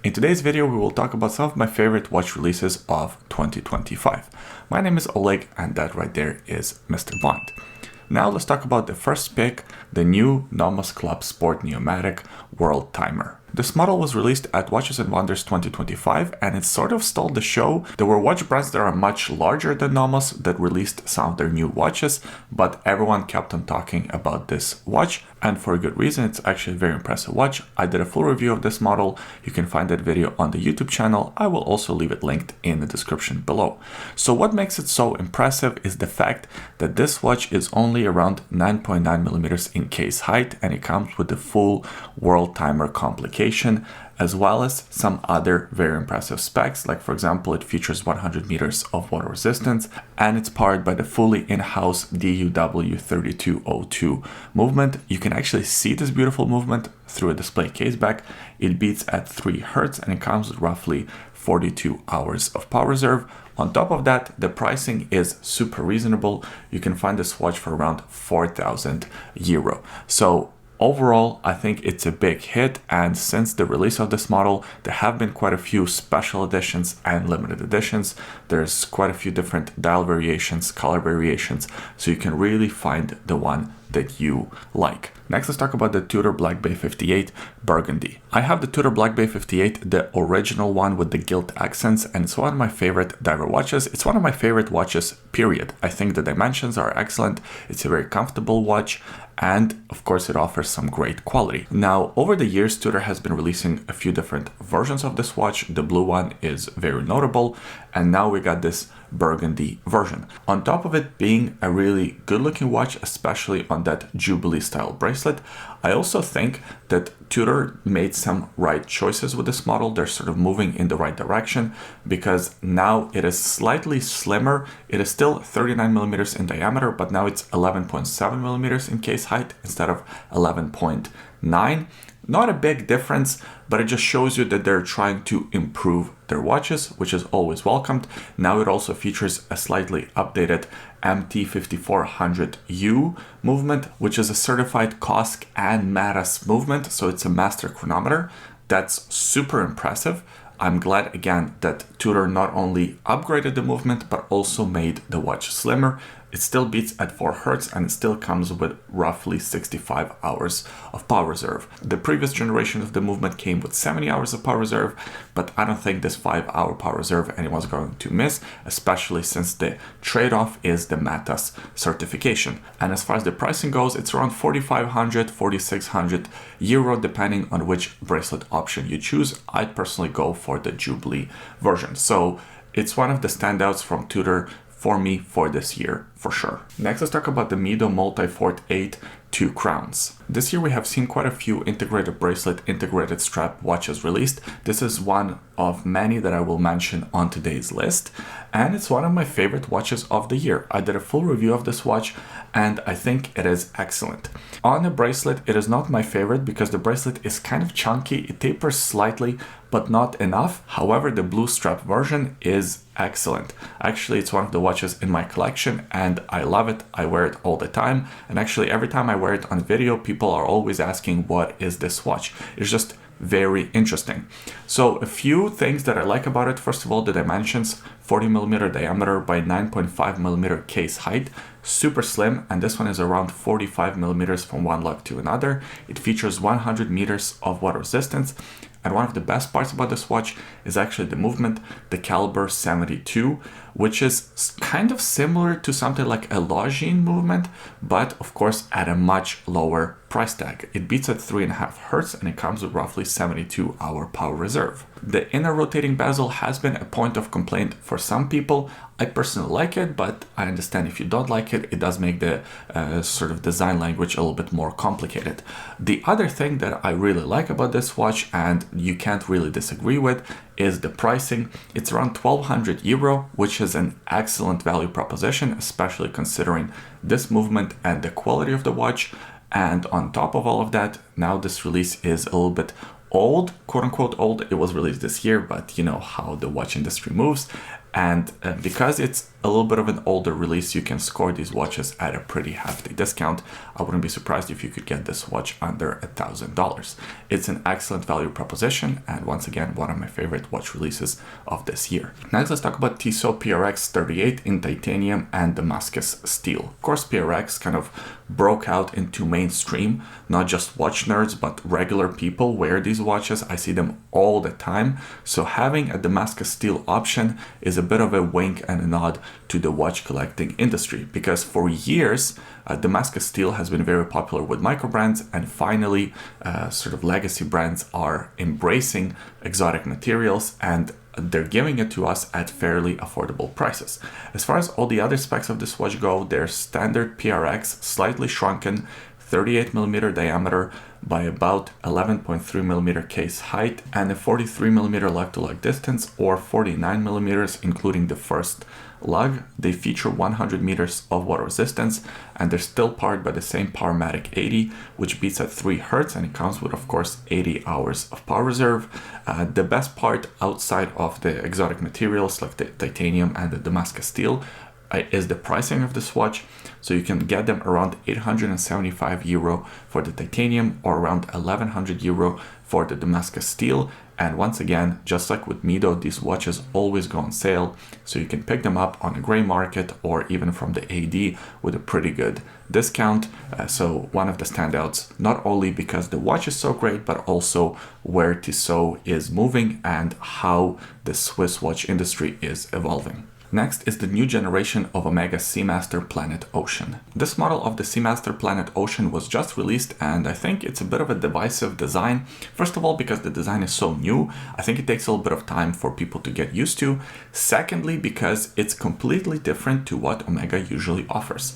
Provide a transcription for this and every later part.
In today's video, we will talk about some of my favorite watch releases of 2025. My name is Oleg, and that right there is Mr. Bond. Now let's talk about the first pick, the new Nomos Club Sport Neomatik Worldtimer. This model was released at Watches and Wonders 2025, and it sort of stole the show. There were watch brands that are much larger than Nomos that released some of their new watches, but everyone kept on talking about this watch, and for a good reason. It's actually a very impressive watch. I did a full review of this model. You can find that video on the YouTube channel. I will also leave it linked in the description below. So what makes it so impressive is the fact that this watch is only around 9.9 millimeters in case height, and it comes with the full Worldtimer complication, as well as some other very impressive specs. Like, for example, it features 100 meters of water resistance, and it's powered by the fully in-house DUW3202 movement. You can actually see this beautiful movement through a display case back. It beats at 3 Hz, and it comes with roughly 42 hours of power reserve. On top of that, the pricing is super reasonable. You can find this watch for around 4,000 euro. So overall, I think it's a big hit, and since the release of this model, there have been quite a few special editions and limited editions. There's quite a few different dial variations, color variations, so you can really find the one that you like. Next, let's talk about the Tudor Black Bay 58 Burgundy. I have the Tudor Black Bay 58, the original one with the gilt accents, and it's one of my favorite diver watches. It's one of my favorite watches, period. I think the dimensions are excellent. It's a very comfortable watch, and of course it offers some great quality. Now, over the years, Tudor has been releasing a few different versions of this watch. The blue one is very notable, and now we got this burgundy version. On top of it being a really good looking watch, especially on that Jubilee style bracelet, I also think that Tudor made some right choices with this model. They're sort of moving in the right direction because now it is slightly slimmer. It is still 39 millimeters in diameter, but now it's 11.7 millimeters in case height instead of 11.9. Not a big difference, but it just shows you that they're trying to improve their watches, which is always welcomed. Now it also features a slightly updated MT5400U movement, which is a certified COSC and MATAS movement, so it's a master chronometer. That's super impressive. I'm glad again that Tudor not only upgraded the movement, but also made the watch slimmer. It still beats at 4 Hz, and it still comes with roughly 65 hours of power reserve. The previous generation of the movement came with 70 hours of power reserve, but I don't think this 5-hour power reserve anyone's going to miss, especially since the trade-off is the MATAS certification. And as far as the pricing goes, it's around 4,500, 4,600 euro, depending on which bracelet option you choose. I'd personally go for the Jubilee version. So it's one of the standouts from Tudor for me for this year, for sure. Next, let's talk about the Mido Multifort 8 2 crowns. This year we have seen quite a few integrated bracelet, integrated strap watches released. This is one of many that I will mention on today's list, and it's one of my favorite watches of the year. I did a full review of this watch, and I think it is excellent. On the bracelet, it is not my favorite because the bracelet is kind of chunky. It tapers slightly, but not enough. However, the blue strap version is excellent. Actually, it's one of the watches in my collection, and I love it. I wear it all the time, and actually every time I wear it on video, people are always asking, what is this watch? It's just very interesting. So a few things that I like about it. First of all, the dimensions: 40 millimeter diameter by 9.5 millimeter case height, super slim, and this one is around 45 millimeters from one lug to another. It features 100 meters of water resistance, and one of the best parts about this watch is actually the movement, the caliber 72, which is kind of similar to something like a Longines movement, but of course at a much lower price tag. It beats at 3.5 Hz, and it comes with roughly 72-hour power reserve. The inner rotating bezel has been a point of complaint for some people. I personally like it, but I understand if you don't like it. It does make the sort of design language a little bit more complicated. The other thing that I really like about this watch, and you can't really disagree with, is the pricing. It's around 1,200 euro, which is an excellent value proposition, especially considering this movement and the quality of the watch. And on top of all of that, now this release is a little bit old, quote unquote old. It was released this year, but you know how the watch industry moves. And because it's a little bit of an older release, you can score these watches at a pretty hefty discount. I wouldn't be surprised if you could get this watch under $1,000. It's an excellent value proposition, and once again, one of my favorite watch releases of this year. Next, let's talk about Tissot PRX 38 in titanium and Damascus steel. Of course, PRX kind of broke out into mainstream. Not just watch nerds, but regular people wear these watches. I see them all the time. So having a Damascus steel option is a bit of a wink and a nod to the watch collecting industry, because for years Damascus steel has been very popular with micro brands, and finally sort of legacy brands are embracing exotic materials and they're giving it to us at fairly affordable prices. As far as all the other specs of this watch go, they're standard PRX, slightly shrunken, 38mm diameter by about 11.3mm case height, and a 43mm lug-to-lug distance, or 49mm including the first lug. They feature 100 meters of water resistance, and they're still powered by the same Powermatic 80, which beats at 3 Hz, and it comes with, of course, 80 hours of power reserve. The best part outside of the exotic materials like the titanium and the Damascus steel is the pricing of this watch. So you can get them around 875 euro for the titanium, or around 1100 euro for the Damascus steel. And once again, just like with Mido, these watches always go on sale, so you can pick them up on the gray market or even from the AD with a pretty good discount. So one of the standouts, not only because the watch is so great, but also where Tissot is moving and how the Swiss watch industry is evolving. Next is the new generation of Omega Seamaster Planet Ocean. This model of the Seamaster Planet Ocean was just released, and I think it's a bit of a divisive design. First of all, because the design is so new, I think it takes a little bit of time for people to get used to. Secondly, because it's completely different to what Omega usually offers.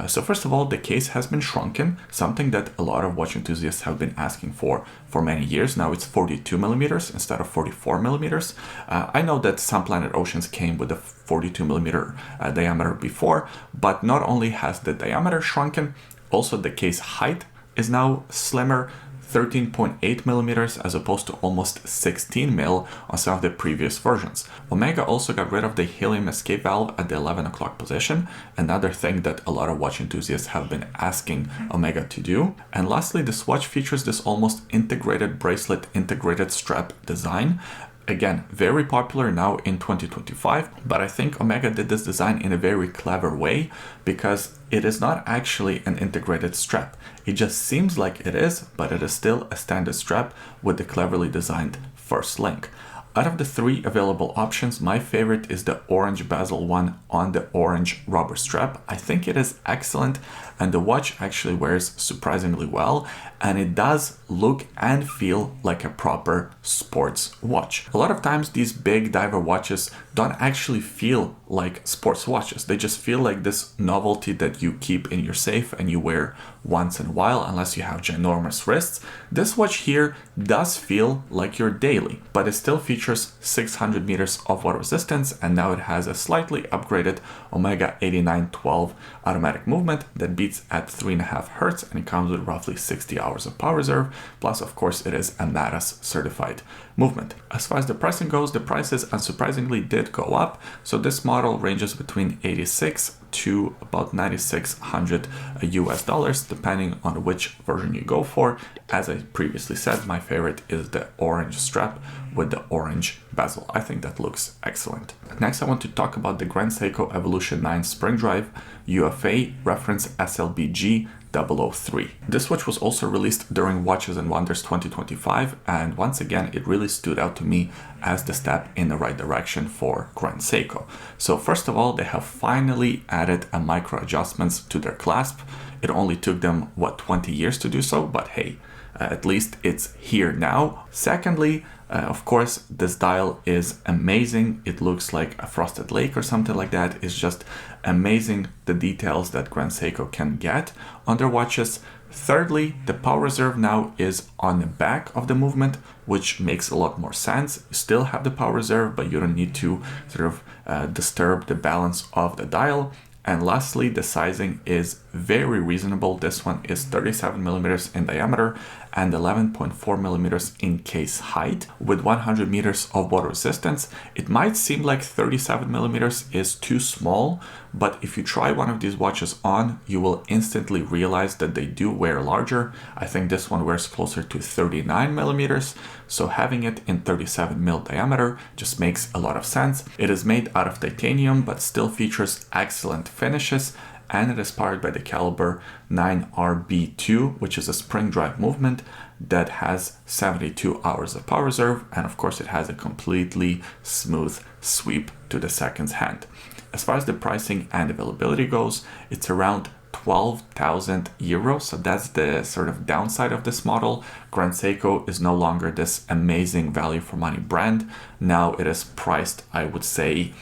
So first of all, the case has been shrunken, something that a lot of watch enthusiasts have been asking for many years. Now it's 42mm instead of 44mm. I know that some Planet Oceans came with a 42mm diameter before, but not only has the diameter shrunken, also the case height is now slimmer, 13.8mm as opposed to almost 16mm on some of the previous versions. Omega also got rid of the helium escape valve at the 11 o'clock position, another thing that a lot of watch enthusiasts have been asking Omega to do. And lastly, this watch features this almost integrated bracelet, integrated strap design. Again, very popular now in 2025, but I think Omega did this design in a very clever way, because it is not actually an integrated strap. It just seems like it is, but it is still a standard strap with the cleverly designed first link. Out of the 3 available options, my favorite is the orange bezel one on the orange rubber strap. I think it is excellent, and the watch actually wears surprisingly well, and it does look and feel like a proper sports watch. A lot of times these big diver watches don't actually feel like sports watches. They just feel like this novelty that you keep in your safe and you wear once in a while, unless you have ginormous wrists. This watch here does feel like your daily, but it still features 600 meters of water resistance, and now it has a slightly upgraded Omega 8912 automatic movement that beats at 3.5 Hz, and it comes with roughly 60 hours of power reserve, plus of course it is a MADAS certified movement. As far as the pricing goes, the prices unsurprisingly did go up, so this model ranges between 86 to about 9,600 US dollars, depending on which version you go for. As I previously said, my favorite is the orange strap with the orange bezel. I think that looks excellent. Next, I want to talk about the Grand Seiko Evolution 9 Spring Drive UFA reference SLBG 003. This watch was also released during Watches and Wonders 2025, and once again it really stood out to me as the step in the right direction for Grand Seiko. So first of all, they have finally added a micro adjustments to their clasp. It only took them 20 years to do so, but hey, at least it's here now. Secondly, of course, this dial is amazing. It looks like a frosted lake or something like that. It's just amazing the details that Grand Seiko can get on their watches. Thirdly, the power reserve now is on the back of the movement, which makes a lot more sense. You still have the power reserve, but you don't need to sort of disturb the balance of the dial. And lastly, the sizing is very reasonable. This one is 37 millimeters in diameter and 11.4 millimeters in case height with 100 meters of water resistance. It might seem like 37 millimeters is too small, but if you try one of these watches on, you will instantly realize that they do wear larger. I think this one wears closer to 39 millimeters. So having it in 37 mil diameter just makes a lot of sense. It is made out of titanium, but still features excellent finishes, and it is powered by the caliber 9RB2, which is a spring drive movement that has 72 hours of power reserve, and of course it has a completely smooth sweep to the seconds hand. As far as the pricing and availability goes, it's around 12,000 euros, so that's the sort of downside of this model. Grand Seiko is no longer this amazing value for money brand. Now it is priced, I would say,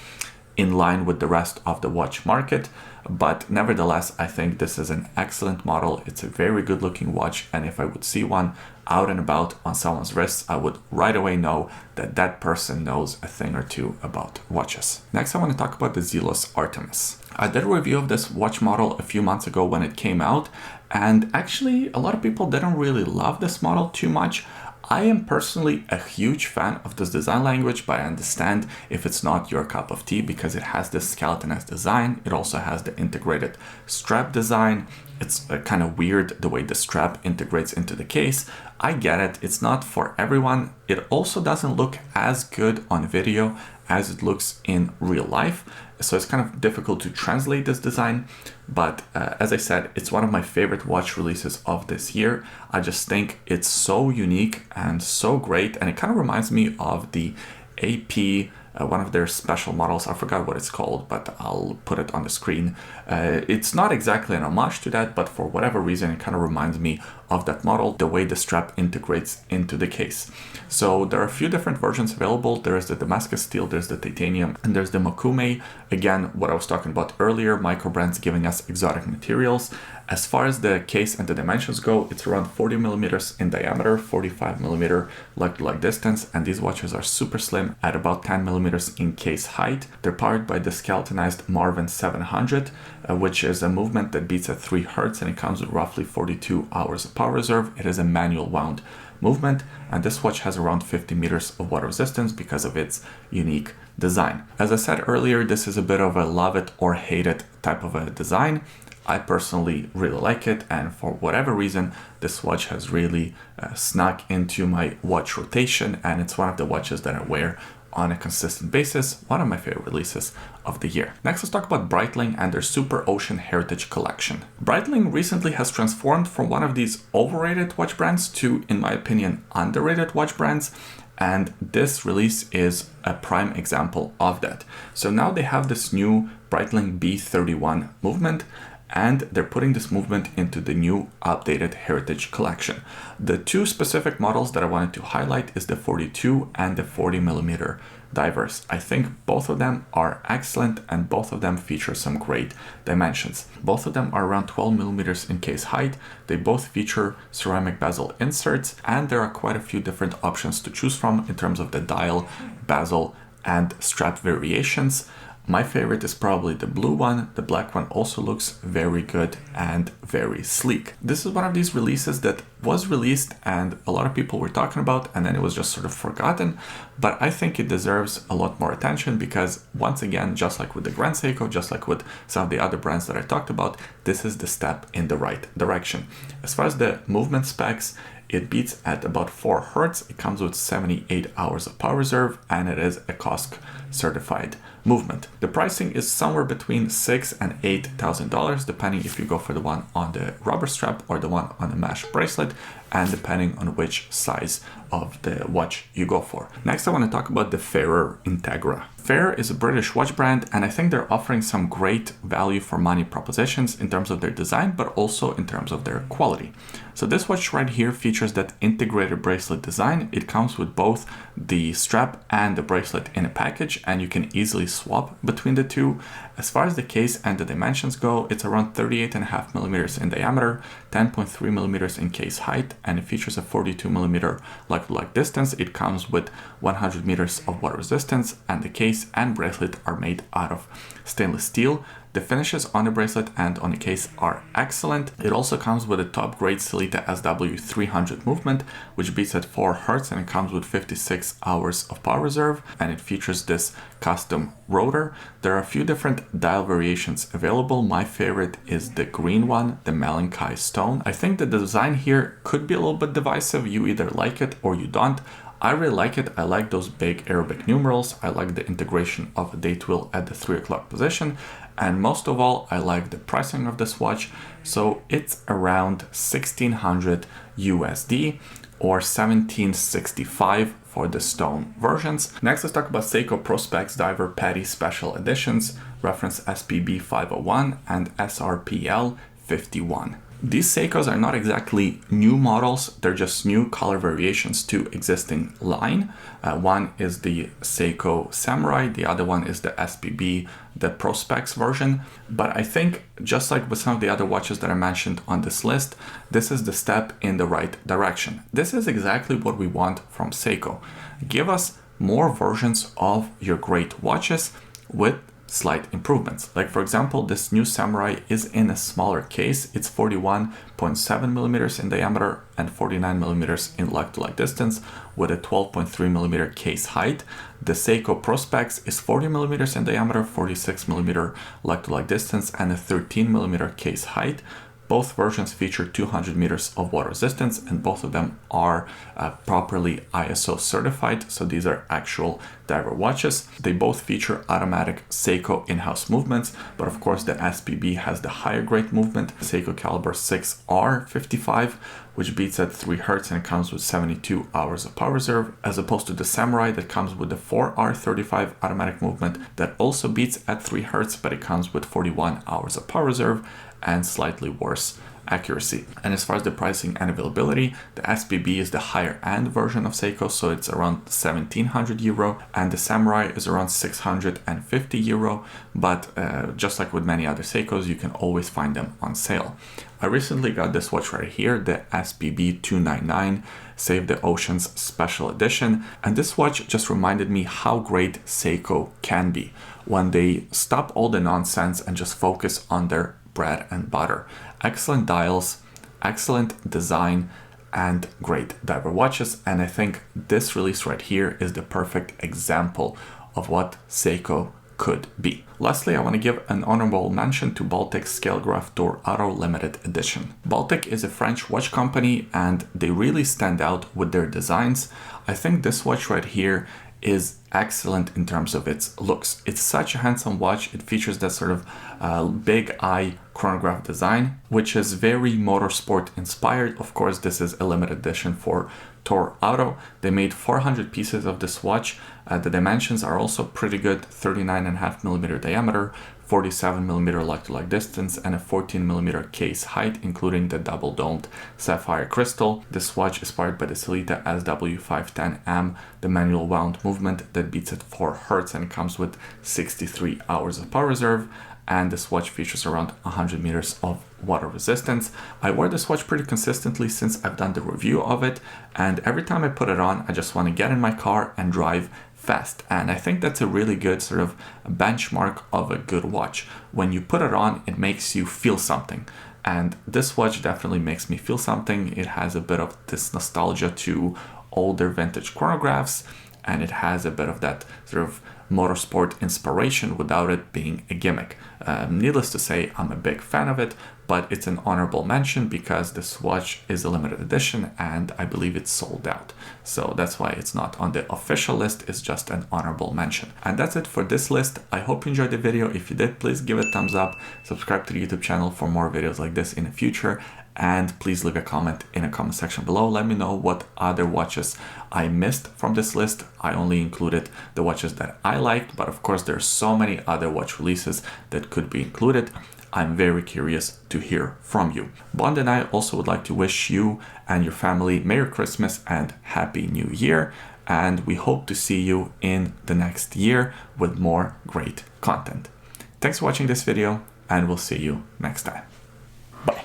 in line with the rest of the watch market, but nevertheless, I think this is an excellent model. It's a very good looking watch, and if I would see one out and about on someone's wrists, I would right away know that that person knows a thing or two about watches. Next, I want to talk about the Zelos Artemis. I did a review of this watch model a few months ago when it came out, and actually a lot of people didn't really love this model too much. I am personally a huge fan of this design language, but I understand if it's not your cup of tea because it has this skeletonized design. It also has the integrated strap design. It's kind of weird the way the strap integrates into the case. I get it. It's not for everyone. It also doesn't look as good on video as it looks in real life. So it's kind of difficult to translate this design. But as I said, it's one of my favorite watch releases of this year. I just think it's so unique and so great. And it kind of reminds me of the AP, one of their special models. I forgot what it's called, but I'll put it on the screen. It's not exactly an homage to that, but for whatever reason, it kind of reminds me of that model, the way the strap integrates into the case. So there are a few different versions available. There is the Damascus steel, there's the titanium, and there's the Mokume. Again, what I was talking about earlier, micro brands giving us exotic materials. As far as the case and the dimensions go, it's around 40 millimeters in diameter, 45 millimeter lug-to-lug distance, and these watches are super slim at about 10 millimeters in case height. They're powered by the skeletonized Marvin 700, which is a movement that beats at 3 Hertz, and it comes with roughly 42 hours of power reserve. It is a manual wound movement, and this watch has around 50 meters of water resistance because of its unique design. As I said earlier, this is a bit of a love it or hate it type of a design. I personally really like it, and for whatever reason, this watch has really snuck into my watch rotation, and it's one of the watches that I wear on a consistent basis, one of my favorite releases of the year. Next, let's talk about Breitling and their Superocean Heritage Collection. Breitling recently has transformed from one of these overrated watch brands to, in my opinion, underrated watch brands, and this release is a prime example of that. So now they have this new Breitling B31 movement, and they're putting this movement into the new updated Heritage Collection. The two specific models that I wanted to highlight is the 42 and the 40 millimeter divers. I think both of them are excellent, and both of them feature some great dimensions. Both of them are around 12 millimeters in case height. They both feature ceramic bezel inserts, and there are quite a few different options to choose from in terms of the dial, bezel, and strap variations. My favorite is probably the blue one. The black one also looks very good and very sleek. This is one of these releases that was released and a lot of people were talking about, and then it was just sort of forgotten. But I think it deserves a lot more attention because, once again, just like with the Grand Seiko, just like with some of the other brands that I talked about, this is the step in the right direction. As far as the movement specs, it beats at about 4 Hertz. It comes with 78 hours of power reserve, and it is a COSC certified movement. The pricing is somewhere between $6,000 and $8,000, depending if you go for the one on the rubber strap or the one on the mesh bracelet, and depending on which size of the watch you go for. Next, I want to talk about the Fairer Integra. Fairer is a British watch brand, and I think they're offering some great value for money propositions in terms of their design, but also in terms of their quality. So this watch right here features that integrated bracelet design. It comes with both the strap and the bracelet in a package, and you can easily swap between the two. As far as the case and the dimensions go, it's around 38.5 millimeters in diameter, 10.3 millimeters in case height, and it features a 42 millimeter lug-to-lug distance. It comes with 100 meters of water resistance, and the case and bracelet are made out of stainless steel. The finishes on the bracelet and on the case are excellent. It also comes with a top grade Sellita SW300 movement, which beats at 4 Hz, and it comes with 56 hours of power reserve, and it features this custom rotor. There are a few different dial variations available. My favorite is the green one, the Melancholy Stone. I think the design here could be a little bit divisive. You either like it or you don't. I really like it. I like those big Arabic numerals. I like the integration of a date wheel at the 3 o'clock position. And most of all, I like the pricing of this watch. So it's around 1600 USD or 1765 for the stone versions. Next, let's talk about Seiko Prospex Diver PADI Special Editions, reference SPB 501 and SRPL 51. These Seikos are not exactly new models, they're just new color variations to existing line. One is the Seiko Samurai, the other one is the SPB, the Prospex version. But I think, just like with some of the other watches that I mentioned on this list, this is the step in the right direction. This is exactly what we want from Seiko. Give us more versions of your great watches with slight improvements. Like for example, this new Samurai is in a smaller case. It's 41.7 millimeters in diameter and 49 millimeters in lug-to-lug distance with a 12.3 millimeter case height. The Seiko Prospex is 40 millimeters in diameter, 46 millimeter lug-to-lug distance, and a 13 millimeter case height. Both versions feature 200 meters of water resistance, and both of them are properly ISO certified. So these are actual diver watches. They both feature automatic Seiko in-house movements, but of course the SPB has the higher grade movement, Seiko Caliber 6R55, which beats at 3 Hz and it comes with 72 hours of power reserve, as opposed to the Samurai that comes with the 4R35 automatic movement that also beats at 3 Hz, but it comes with 41 hours of power reserve and slightly worse accuracy. And as far as the pricing and availability, the SPB is the higher end version of Seiko, so it's around 1700 euro, and the Samurai is around 650 euro, but just like with many other Seikos, you can always find them on sale. I recently got this watch right here, the SPB 299 Save the Oceans Special Edition, and this watch just reminded me how great Seiko can be when they stop all the nonsense and just focus on their bread and butter. Excellent dials, excellent design, and great diver watches. And I think this release right here is the perfect example of what Seiko could be. Lastly, I want to give an honorable mention to Baltic's Scalegraph Tour Auto Limited Edition. Baltic is a French watch company and they really stand out with their designs. I think this watch right here is excellent in terms of its looks. It's such a handsome watch. It features that sort of big eye chronograph design, which is very motorsport inspired. Of course, this is a limited edition for Tour Auto. They made 400 pieces of this watch. The dimensions are also pretty good, 39.5 millimeter diameter, 47 millimeter lug-to-lug distance, and a 14 millimeter case height, including the double domed sapphire crystal. This watch is powered by the Sellita SW510M, the manual wound movement that beats at 4 Hz and comes with 63 hours of power reserve. And this watch features around 100 meters of water resistance. I wear this watch pretty consistently since I've done the review of it, and every time I put it on, I just want to get in my car and drive fast. And I think that's a really good sort of benchmark of a good watch. When you put it on, it makes you feel something. And this watch definitely makes me feel something. It has a bit of this nostalgia to older vintage chronographs, and it has a bit of that sort of motorsport inspiration without it being a gimmick. Needless to say, I'm a big fan of it, but it's an honorable mention because this watch is a limited edition and I believe it's sold out. So that's why it's not on the official list, it's just an honorable mention. And that's it for this list. I hope you enjoyed the video. If you did, please give it a thumbs up, subscribe to the YouTube channel for more videos like this in the future, and please leave a comment in the comment section below. Let me know what other watches I missed from this list. I only included the watches that I liked, but of course there's so many other watch releases that could be included. I'm very curious to hear from you. Bond and I also would like to wish you and your family Merry Christmas and Happy New Year, and we hope to see you in the next year with more great content. Thanks for watching this video, and we'll see you next time. Bye.